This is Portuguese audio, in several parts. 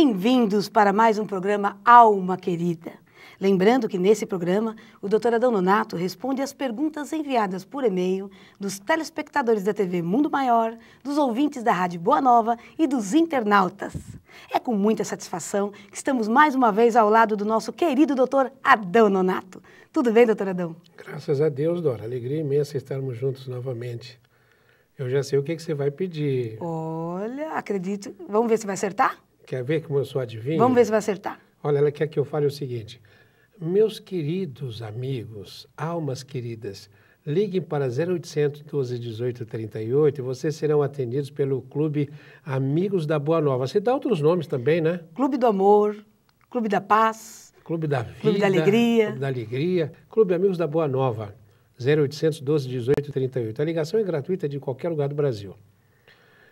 Bem-vindos para mais um programa Alma Querida. Lembrando que nesse programa, o Dr. Adão Nonato responde às perguntas enviadas por e-mail dos telespectadores da TV Mundo Maior, dos ouvintes da Rádio Boa Nova e dos internautas. É com muita satisfação que estamos mais uma vez ao lado do nosso querido Dr. Adão Nonato. Tudo bem, Dr. Adão? Graças a Deus, Dora. Alegria imensa estarmos juntos novamente. Eu já sei o que você vai pedir. Olha, acredito. Vamos ver se vai acertar? Quer ver como eu sou adivinho? Vamos ver se vai acertar. Olha, ela quer que eu fale o seguinte. Meus queridos amigos, almas queridas, liguem para 0800 12 18 38 e vocês serão atendidos pelo Clube Amigos da Boa Nova. Você dá outros nomes também, né? Clube do Amor, Clube da Paz, Clube da Vida, Clube da Alegria. Clube da Alegria, Clube Amigos da Boa Nova, 0800 12 18 38. A ligação é gratuita de qualquer lugar do Brasil.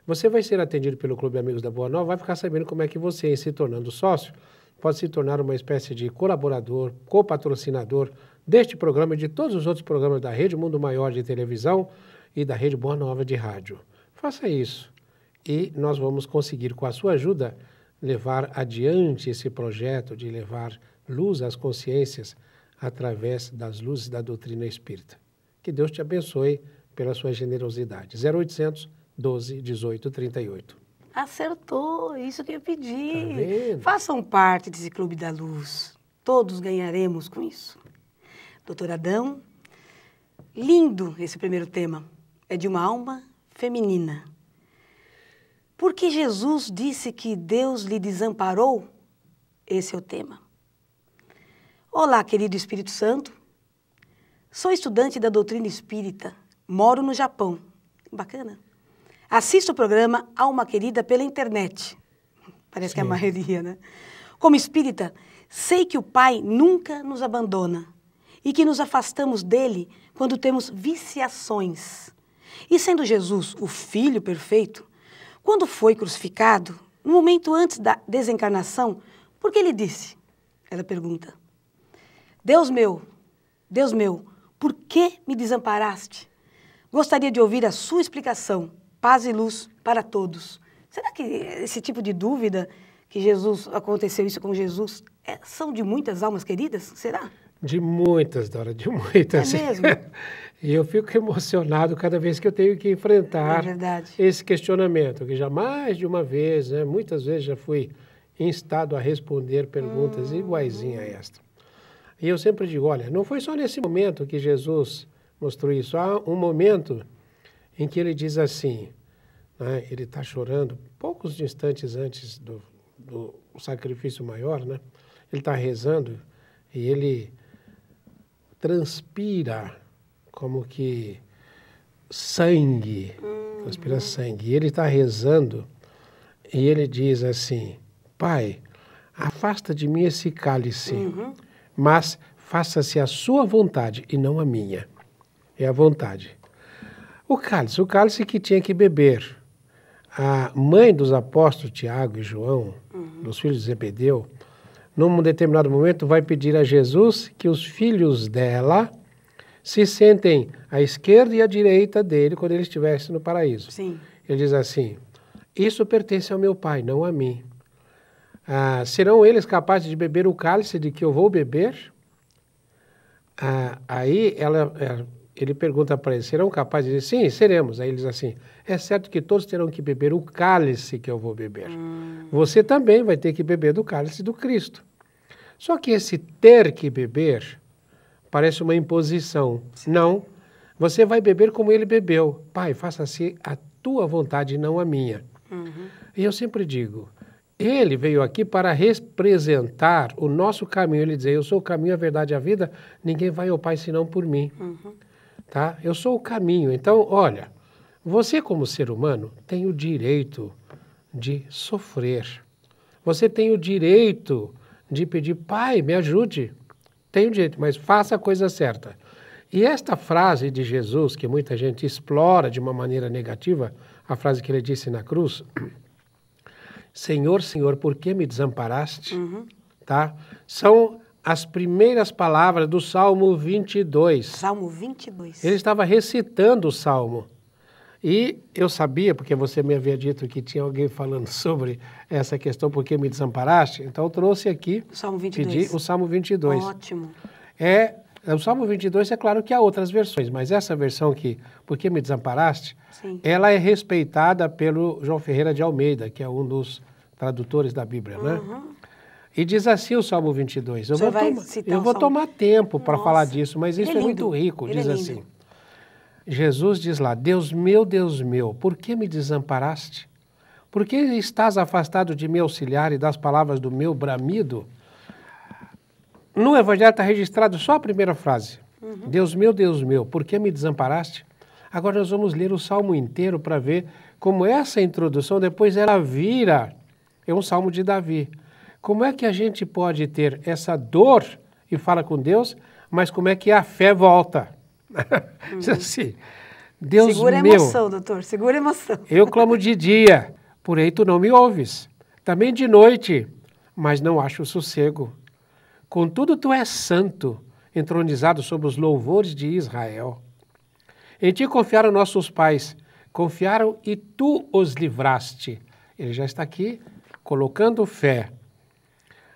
Você vai ser atendido pelo Clube Amigos da Boa Nova, vai ficar sabendo como é que você, se tornando sócio, pode se tornar uma espécie de colaborador, copatrocinador deste programa e de todos os outros programas da Rede Mundo Maior de televisão e da Rede Boa Nova de rádio. Faça isso e nós vamos conseguir, com a sua ajuda, levar adiante esse projeto de levar luz às consciências através das luzes da doutrina espírita. Que Deus te abençoe pela sua generosidade. 0800 12 18 38. Acertou, isso que eu pedi. Tá vendo? Façam parte desse Clube da Luz. Todos ganharemos com isso. Doutor Adão, lindo esse primeiro tema. É de uma alma feminina. Por que Jesus disse que Deus lhe desamparou? Esse é o tema. Olá, querido Espírito Santo. Sou estudante da doutrina espírita. Moro no Japão. Bacana. Assisto o programa Alma Querida pela internet. Parece que é a maioria, né? Como espírita, sei que o Pai nunca nos abandona e que nos afastamos dele quando temos viciações. E sendo Jesus o Filho perfeito, quando foi crucificado, no momento antes da desencarnação, por que ele disse? Ela pergunta. Deus meu, por que me desamparaste? Gostaria de ouvir a sua explicação. Paz e luz para todos. Será que esse tipo de dúvida que aconteceu isso com Jesus, são de muitas almas queridas? Será? De muitas, Dora, de muitas. É mesmo? E eu fico emocionado cada vez que eu tenho que enfrentar esse questionamento, que já mais de uma vez, né, muitas vezes já fui instado a responder perguntas iguaizinhas a esta. E eu sempre digo, olha, não foi só nesse momento que Jesus mostrou isso. Há um momento em que ele diz assim, né, ele está chorando, poucos instantes antes do sacrifício maior, né, ele está rezando e ele transpira como que sangue, transpira sangue. E ele está rezando e ele diz assim, Pai, afasta de mim esse cálice, mas faça-se a sua vontade e não a minha. É a vontade. O cálice que tinha que beber. A mãe dos apóstolos, Tiago e João, dos filhos de Zebedeu, num determinado momento vai pedir a Jesus que os filhos dela se sentem à esquerda e à direita dele quando ele estivesse no paraíso. Sim. Ele diz assim, isso pertence ao meu Pai, não a mim. Serão eles capazes de beber o cálice de que eu vou beber? Aí ele pergunta para eles, serão capazes de dizer, sim, seremos. Aí ele diz assim, é certo que todos terão que beber o cálice que eu vou beber. Você também vai ter que beber do cálice do Cristo. Só que esse ter que beber parece uma imposição. Sim. Não, você vai beber como ele bebeu. Pai, faça-se a tua vontade e não a minha. E eu sempre digo, ele veio aqui para representar o nosso caminho. Ele diz, eu sou o caminho, a verdade e a vida, ninguém vai ao Pai senão por mim. Tá? Eu sou o caminho. Então, olha, você como ser humano tem o direito de sofrer. Você tem o direito de pedir, Pai, me ajude. Tem o direito, mas faça a coisa certa. E esta frase de Jesus, que muita gente explora de uma maneira negativa, a frase que ele disse na cruz, Senhor, Senhor, por que me desamparaste? Tá? São as primeiras palavras do Salmo 22. Salmo 22. Ele estava recitando o Salmo. E eu sabia, porque você me havia dito que tinha alguém falando sobre essa questão, por que me desamparaste? Então eu trouxe aqui, O Salmo 22. pedi o Salmo 22. Ótimo. O Salmo 22 é claro que há outras versões, mas essa versão aqui, por que me desamparaste? Sim. Ela é respeitada pelo João Ferreira de Almeida, que é um dos tradutores da Bíblia, né? E diz assim o Salmo 22. Eu vou tomar tempo para falar disso, mas isso é muito rico. Diz assim, Jesus diz lá, Deus meu, por que me desamparaste? Por que estás afastado de me auxiliar e das palavras do meu bramido? No Evangelho está registrado só a primeira frase. Deus meu, por que me desamparaste? Agora nós vamos ler o Salmo inteiro para ver como essa introdução, depois ela vira, é um Salmo de Davi. Como é que a gente pode ter essa dor e fala com Deus, mas como é que a fé volta? Assim, Deus segura meu, a emoção, doutor, segura a emoção. Eu clamo de dia, porém tu não me ouves. Também de noite, mas não acho sossego. Contudo, tu és santo, entronizado sobre os louvores de Israel. Em ti confiaram nossos pais, confiaram e tu os livraste. Ele já está aqui colocando fé.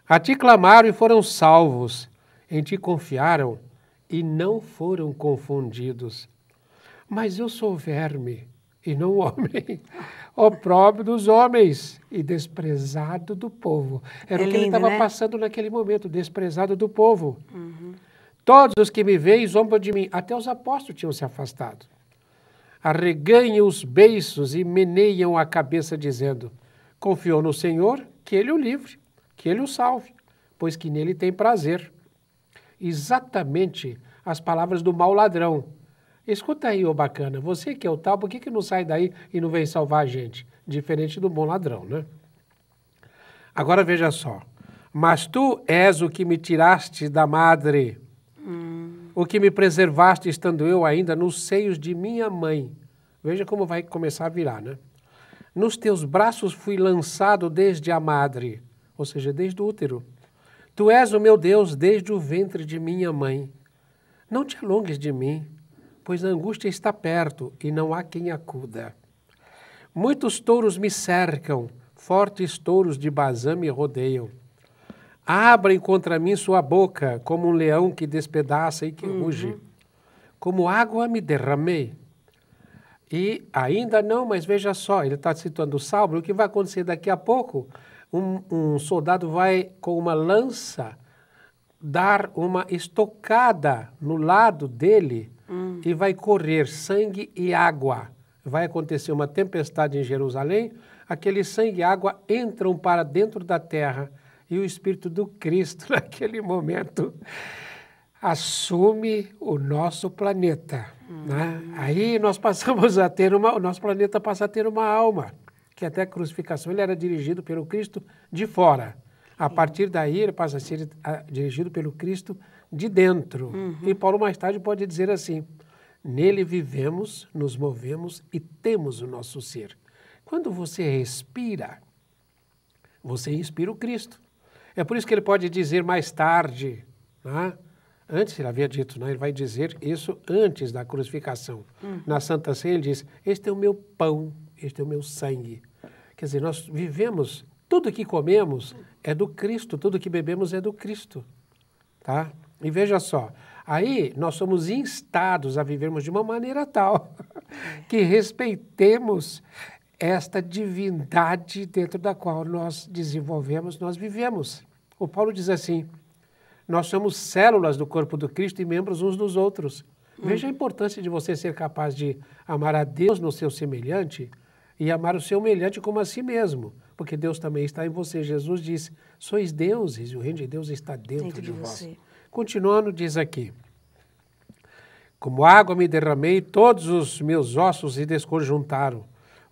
A ti clamaram e foram salvos. Em ti confiaram e não foram confundidos. Mas eu sou verme e não homem, opróbrio dos homens e desprezado do povo. Era o que ele estava passando naquele momento, desprezado do povo. Todos os que me veem zombam de mim, até os apóstolos tinham se afastado. Arreganham os beiços e meneiam a cabeça dizendo, confiou no Senhor, que ele o livre, que ele o salve, pois que nele tem prazer. Exatamente as palavras do mau ladrão. Escuta aí, ô bacana, você que é o tal, por que não sai daí e não vem salvar a gente? Diferente do bom ladrão, né? Agora veja só. Mas tu és o que me tiraste da madre, o que me preservaste estando eu ainda nos seios de minha mãe. Veja como vai começar a virar, né? Nos teus braços fui lançado desde a madre, ou seja, desde o útero. Tu és o meu Deus desde o ventre de minha mãe. Não te alongues de mim, pois a angústia está perto e não há quem acuda. Muitos touros me cercam, fortes touros de Bazã me rodeiam. Abrem contra mim sua boca, como um leão que despedaça e que ruge. Como água me derramei. E ainda não, mas veja só, ele está citando o Salmo, o que vai acontecer daqui a pouco? Um soldado vai com uma lança dar uma estocada no lado dele e vai correr sangue e água. Vai acontecer uma tempestade em Jerusalém, aquele sangue e água entram para dentro da terra e o Espírito do Cristo, naquele momento, assume o nosso planeta. Né? Aí nós passamos a ter o nosso planeta passa a ter uma alma, que até a crucificação ele era dirigido pelo Cristo de fora. A partir daí ele passa a ser dirigido pelo Cristo de dentro. E Paulo mais tarde pode dizer assim, nele vivemos, nos movemos e temos o nosso ser. Quando você respira, você inspira o Cristo. É por isso que ele pode dizer mais tarde, né? Antes ele havia dito, né? Ele vai dizer isso antes da crucificação. Na Santa Ceia ele diz, este é o meu pão, este é o meu sangue. Quer dizer, nós vivemos, tudo que comemos é do Cristo, tudo que bebemos é do Cristo. Tá? E veja só, aí nós somos instados a vivermos de uma maneira tal que respeitemos esta divindade dentro da qual nós desenvolvemos, nós vivemos. O Paulo diz assim, nós somos células do corpo do Cristo e membros uns dos outros. Veja a importância de você ser capaz de amar a Deus no seu semelhante e amar o seu semelhante como a si mesmo, porque Deus também está em você. Jesus diz, sois deuses e o reino de Deus está dentro de vós. Continuando, diz aqui, como água me derramei, todos os meus ossos se desconjuntaram.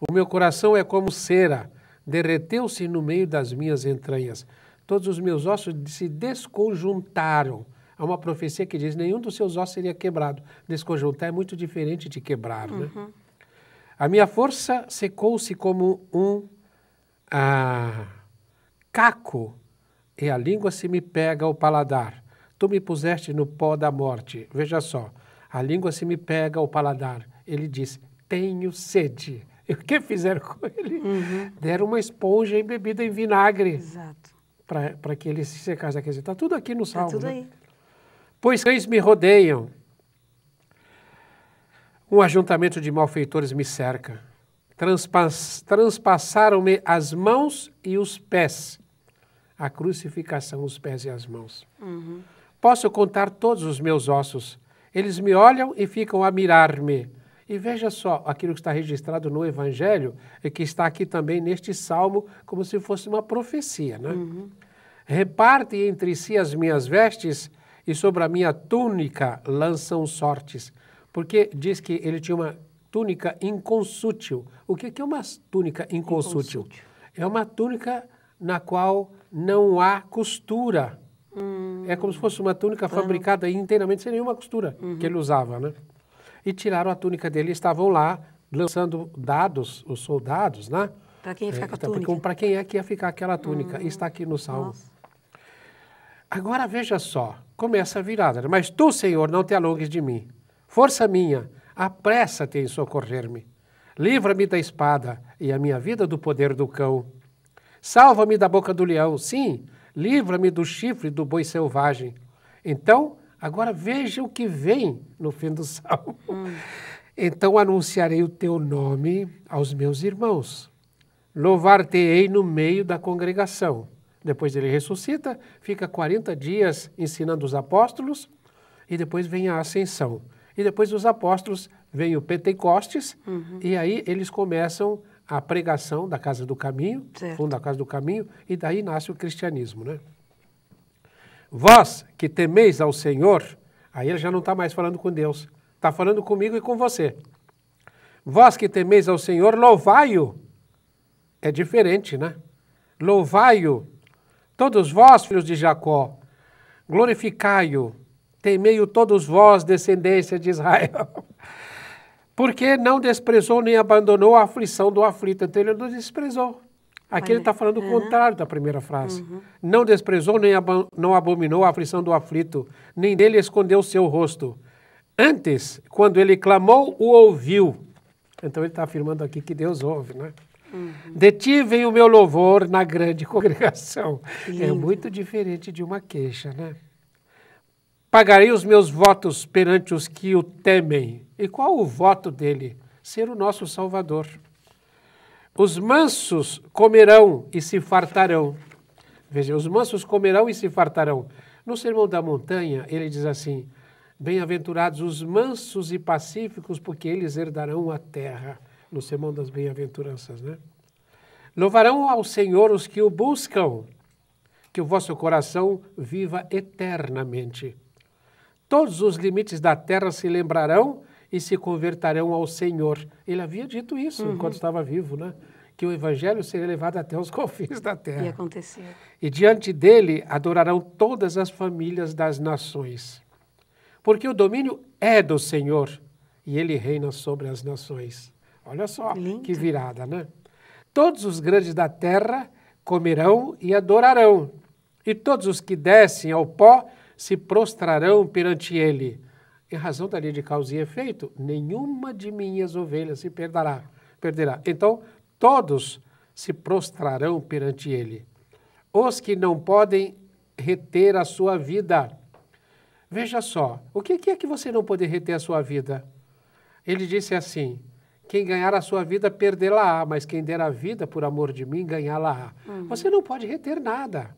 O meu coração é como cera, derreteu-se no meio das minhas entranhas. Todos os meus ossos se desconjuntaram. Há uma profecia que diz, nenhum dos seus ossos seria quebrado. Desconjuntar é muito diferente de quebrar, né? A minha força secou-se como um caco, e a língua se me pega ao paladar. Tu me puseste no pó da morte. Veja só, a língua se me pega ao paladar. Ele diz, tenho sede. E o que fizeram com ele? Deram uma esponja embebida em vinagre. Exato. Para que ele se secasse. Quer dizer, está tudo aqui no Salmo. Está tudo né? aí. Pois cães me rodeiam, um ajuntamento de malfeitores me cerca. Transpassaram-me as mãos e os pés. A crucificação, os pés e as mãos. Posso contar todos os meus ossos. Eles me olham e ficam a mirar-me. E veja só, aquilo que está registrado no Evangelho e que está aqui também neste Salmo, como se fosse uma profecia, né? Repartem entre si as minhas vestes e sobre a minha túnica lançam sortes. Porque diz que ele tinha uma túnica inconsútil. O que é uma túnica inconsútil? É uma túnica na qual não há costura. É como se fosse uma túnica fabricada inteiramente sem nenhuma costura que ele usava, né? E tiraram a túnica dele e estavam lá lançando dados, os soldados, né? Para quem ia ficar com a túnica? Para quem é que ia ficar aquela túnica. E está aqui no Salmo. Nossa. Agora veja só, começa a virada. Mas tu, Senhor, não te alongues de mim. Força minha, apressa-te em socorrer-me. Livra-me da espada e a minha vida do poder do cão. Salva-me da boca do leão, sim, livra-me do chifre do boi selvagem. Então, agora veja o que vem no fim do Salmo. Então anunciarei o teu nome aos meus irmãos. Louvar-te-ei no meio da congregação. Depois ele ressuscita, fica 40 dias ensinando os apóstolos e depois vem a ascensão. E depois dos apóstolos vem o Pentecostes e aí eles começam a pregação da Casa do Caminho, fundo da Casa do Caminho, e daí nasce o cristianismo, né? Vós que temeis ao Senhor, aí ele já não está mais falando com Deus, está falando comigo e com você. Vós que temeis ao Senhor, louvai-o. É diferente, né? Louvai-o. Todos vós, filhos de Jacó, glorificai-o. Temei-o todos vós, descendência de Israel. Porque não desprezou nem abandonou a aflição do aflito. Então ele não desprezou. Aqui ele está falando o contrário da primeira frase. Não desprezou nem não abominou a aflição do aflito, nem dele escondeu o seu rosto. Antes, quando ele clamou, o ouviu. Então ele está afirmando aqui que Deus ouve, né? De ti vem o meu louvor na grande congregação. É muito diferente de uma queixa, né? Pagarei os meus votos perante os que o temem. E qual o voto dele? Ser o nosso Salvador. Os mansos comerão e se fartarão. Veja, os mansos comerão e se fartarão. No Sermão da Montanha, ele diz assim, bem-aventurados os mansos e pacíficos, porque eles herdarão a terra. No Sermão das Bem-aventuranças, né? Louvarão ao Senhor os que o buscam, que o vosso coração viva eternamente. Todos os limites da terra se lembrarão e se converterão ao Senhor. Ele havia dito isso enquanto estava vivo, né? Que o evangelho seria levado até os confins da terra. E aconteceu. E diante dele adorarão todas as famílias das nações. Porque o domínio é do Senhor e ele reina sobre as nações. Olha só que virada, né? Todos os grandes da terra comerão e adorarão. E todos os que descem ao pó se prostrarão perante ele. Em razão da lei de causa e efeito, nenhuma de minhas ovelhas se perderá. Então, todos se prostrarão perante ele. Os que não podem reter a sua vida. Veja só, o que é que você não pode reter a sua vida? Ele disse assim, quem ganhar a sua vida, perdê-la-á, mas quem der a vida por amor de mim, ganhá-la-á. Você não pode reter nada.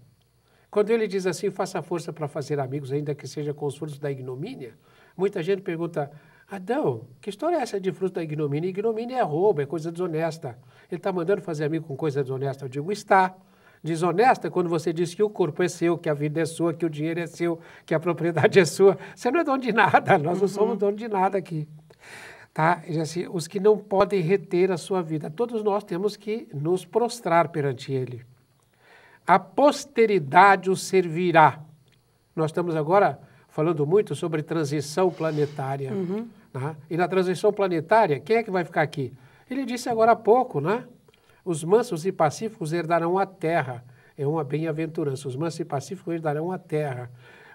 Quando ele diz assim, faça força para fazer amigos, ainda que seja com os frutos da ignomínia, muita gente pergunta, Adão, que história é essa de fruto da ignomínia? Ignomínia é roubo, é coisa desonesta. Ele está mandando fazer amigo com coisa desonesta? Eu digo, está. Desonesta é quando você diz que o corpo é seu, que a vida é sua, que o dinheiro é seu, que a propriedade é sua. Você não é dono de nada, nós não somos dono de nada aqui. Tá? E assim, os que não podem reter a sua vida, todos nós temos que nos prostrar perante ele. A posteridade o servirá. Nós estamos agora falando muito sobre transição planetária. Né? E na transição planetária, quem é que vai ficar aqui? Ele disse agora há pouco, né? Os mansos e pacíficos herdarão a terra. É uma bem-aventurança. Os mansos e pacíficos herdarão a terra.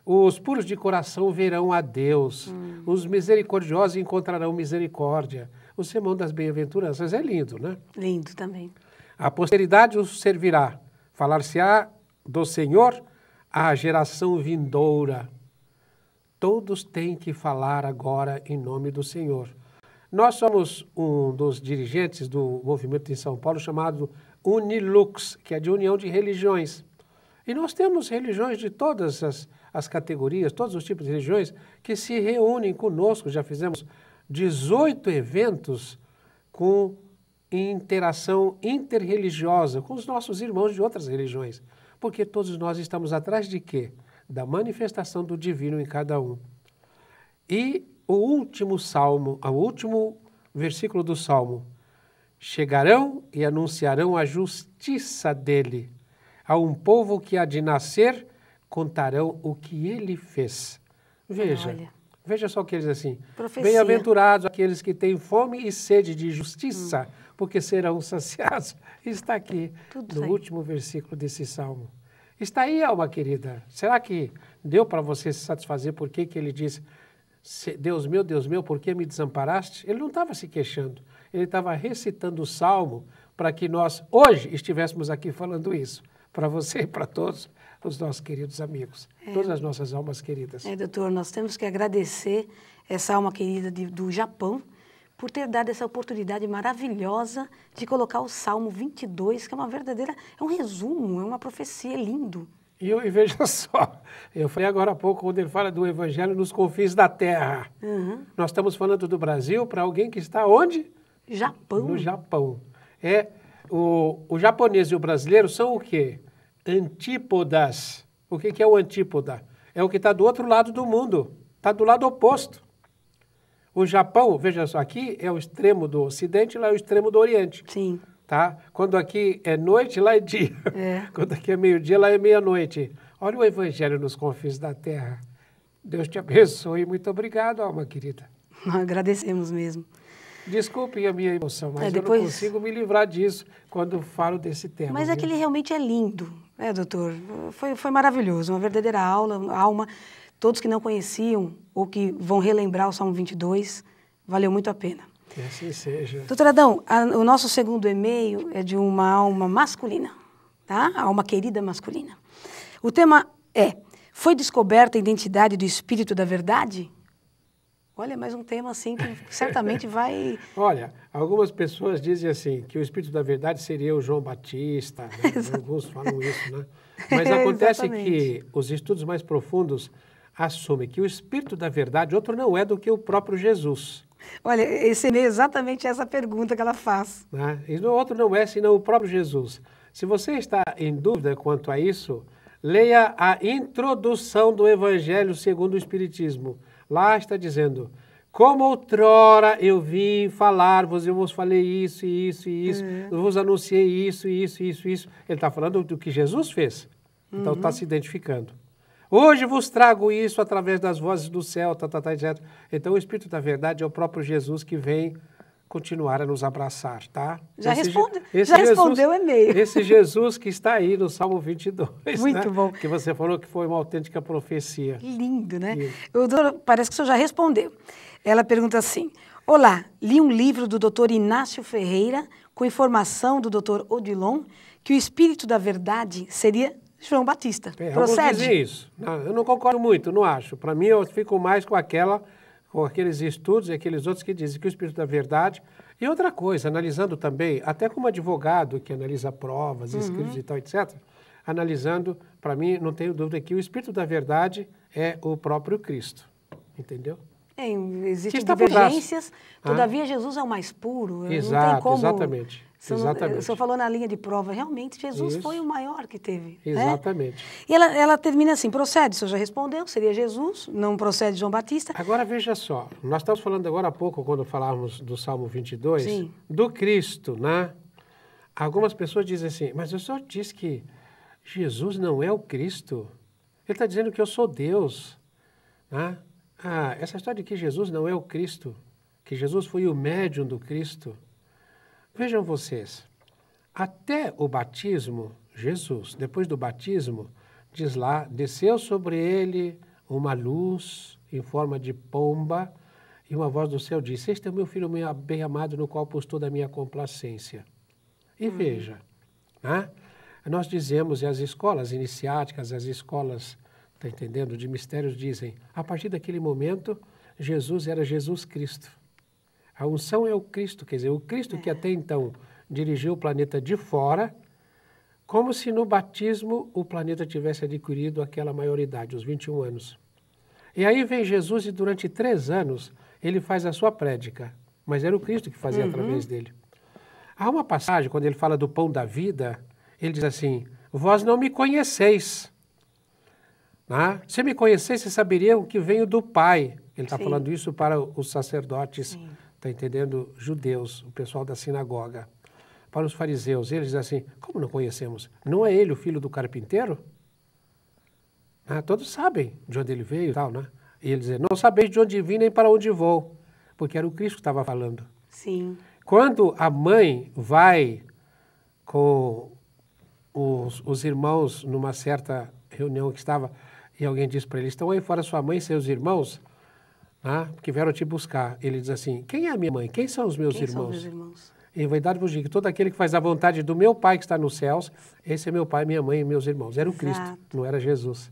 Os puros de coração verão a Deus. Os misericordiosos encontrarão misericórdia. O Sermão das Bem-aventuranças é lindo, né? Lindo também. A posteridade os servirá. Falar-se-á do Senhor à geração vindoura. Todos têm que falar agora em nome do Senhor. Nós somos um dos dirigentes do movimento em São Paulo chamado Unilux, que é de União de Religiões. E nós temos religiões de todas as categorias, todos os tipos de religiões, que se reúnem conosco. Já fizemos 18 eventos com interação interreligiosa com os nossos irmãos de outras religiões. Porque todos nós estamos atrás de quê? Da manifestação do divino em cada um. E o último salmo, o último versículo do salmo: chegarão e anunciarão a justiça dele. A um povo que há de nascer, contarão o que ele fez. Veja só o que ele diz assim. Bem-aventurados aqueles que têm fome e sede de justiça, porque serão saciados. Está aqui, no último versículo desse salmo. Está aí, alma querida. Será que deu para você se satisfazer por que ele disse: Deus meu, por que me desamparaste? Ele não estava se queixando. Ele estava recitando o salmo para que nós, hoje, estivéssemos aqui falando isso. Para você e para todos os nossos queridos amigos. Todas as nossas almas queridas. Doutor, nós temos que agradecer essa alma querida do Japão por ter dado essa oportunidade maravilhosa de colocar o Salmo 22, que é uma verdadeira, é um resumo, é uma profecia, é lindo. E veja só, eu falei agora há pouco, quando ele fala do Evangelho nos confins da terra. Nós estamos falando do Brasil para alguém que está onde? Japão. No Japão. O japonês e o brasileiro são o quê? Antípodas. O que é o antípoda? É o que está do outro lado do mundo. Está do lado oposto. O Japão, veja só, aqui é o extremo do Ocidente, lá é o extremo do Oriente. Sim. Tá? Quando aqui é noite, lá é dia. Quando aqui é meio-dia, lá é meia-noite. Olha o Evangelho nos confins da terra. Deus te abençoe. Muito obrigado, alma querida. Nós agradecemos mesmo. Desculpe a minha emoção, mas eu não consigo me livrar disso quando falo desse tema. Mas é que ele realmente é lindo, doutor? Foi maravilhoso, uma verdadeira alma. Todos que não conheciam ou que vão relembrar o Salmo 22, valeu muito a pena. Que assim seja. Doutor Adão, o nosso segundo e-mail é de uma alma masculina, tá? A alma querida masculina. O tema é: foi descoberta a identidade do Espírito da Verdade? Olha, mais um tema assim que certamente vai... Olha, algumas pessoas dizem assim, que o Espírito da Verdade seria o João Batista, né? Alguns falam isso, né? Mas acontece que os estudos mais profundos assumem que o Espírito da Verdade outro não é do que o próprio Jesus. Olha, esse é exatamente essa pergunta que ela faz. Né? E o outro não é senão o próprio Jesus. Se você está em dúvida quanto a isso, leia a introdução do Evangelho segundo o Espiritismo. Lá está dizendo: como outrora eu vim falar-vos, eu vos falei isso e isso e isso, eu vos anunciei isso e isso e isso e isso. Ele está falando do que Jesus fez. Então está se identificando. Hoje vos trago isso através das vozes do céu, etc. Então o Espírito da Verdade é o próprio Jesus que vem continuar a nos abraçar, tá? Já respondeu o e-mail. Esse Jesus que está aí no Salmo 22. Muito bom. Que você falou que foi uma autêntica profecia. Lindo, né? Doutor, parece que o senhor já respondeu. Ela pergunta assim: olá, li um livro do doutor Inácio Ferreira com informação do doutor Odilon que o Espírito da Verdade seria João Batista. Procede? Dizer isso. Não, eu não concordo muito, não acho. Para mim, eu fico mais com aqueles estudos e aqueles outros que dizem que o Espírito da Verdade... E outra coisa, analisando também, até como advogado que analisa provas, escritos e tal, etc., analisando, para mim, não tenho dúvida que o Espírito da Verdade é o próprio Cristo. Entendeu? Existem divergências, todavia Jesus é o mais puro. Exato, não tem como... exatamente. O senhor falou na linha de prova, realmente Jesus foi o maior que teve. Exatamente. Né? E ela termina assim: procede, o senhor já respondeu, seria Jesus, não procede João Batista. Agora veja só, nós estamos falando agora há pouco, quando falávamos do Salmo 22, do Cristo, né? Algumas pessoas dizem assim: mas o senhor diz que Jesus não é o Cristo? Ele está dizendo que eu sou Deus. Né? Essa história de que Jesus não é o Cristo, que Jesus foi o médium do Cristo. Vejam vocês, até o batismo, Jesus, depois do batismo, diz lá, desceu sobre ele uma luz em forma de pomba E uma voz do céu disse, este é o meu filho bem amado, no qual pus toda a minha complacência. E veja, né? Nós dizemos, e as escolas iniciáticas, as escolas, está entendendo, de mistérios dizem, a partir daquele momento, Jesus era Jesus Cristo. A unção é o Cristo, quer dizer, o Cristo que até então dirigiu o planeta de fora, como se no batismo o planeta tivesse adquirido aquela maioridade, os 21 anos. E aí vem Jesus e durante 3 anos ele faz a sua prédica, mas era o Cristo que fazia através dele. Há uma passagem, quando ele fala do pão da vida, ele diz assim, vós não me conheceis. Né? Se me conhecesse, vocês saberiam que venho do Pai. Ele está falando isso para os sacerdotes, está entendendo, judeus, o pessoal da sinagoga. Para os fariseus, eles dizem assim, como não conhecemos? Não é ele o filho do carpinteiro? Todos sabem de onde ele veio e tal, né? E ele diz, não sabeis de onde vim nem para onde vou, porque era o Cristo que estava falando. Sim. Quando a mãe vai com os irmãos numa certa reunião que estava, e alguém diz para ele, estão aí fora sua mãe e seus irmãos, que vieram te buscar. Ele diz assim, quem é a minha mãe? Quem são os meus irmãos? São meus irmãos? Em verdade vos digo que todo aquele que faz a vontade do meu Pai que está nos céus, esse é meu pai, minha mãe e meus irmãos. Era o Cristo, não era Jesus.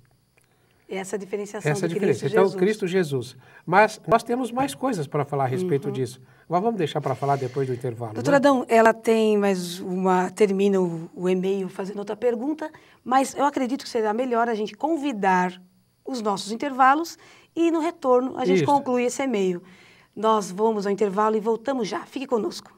Essa diferenciação Essa é a diferença. Então, Cristo Jesus. Mas nós temos mais coisas para falar a respeito disso. Mas vamos deixar para falar depois do intervalo. Doutora Adão, ela tem mais uma... Termina o e-mail fazendo outra pergunta, mas eu acredito que será melhor a gente convidar os nossos intervalos e no retorno a gente conclui esse e-mail. Nós vamos ao intervalo e voltamos já. Fique conosco.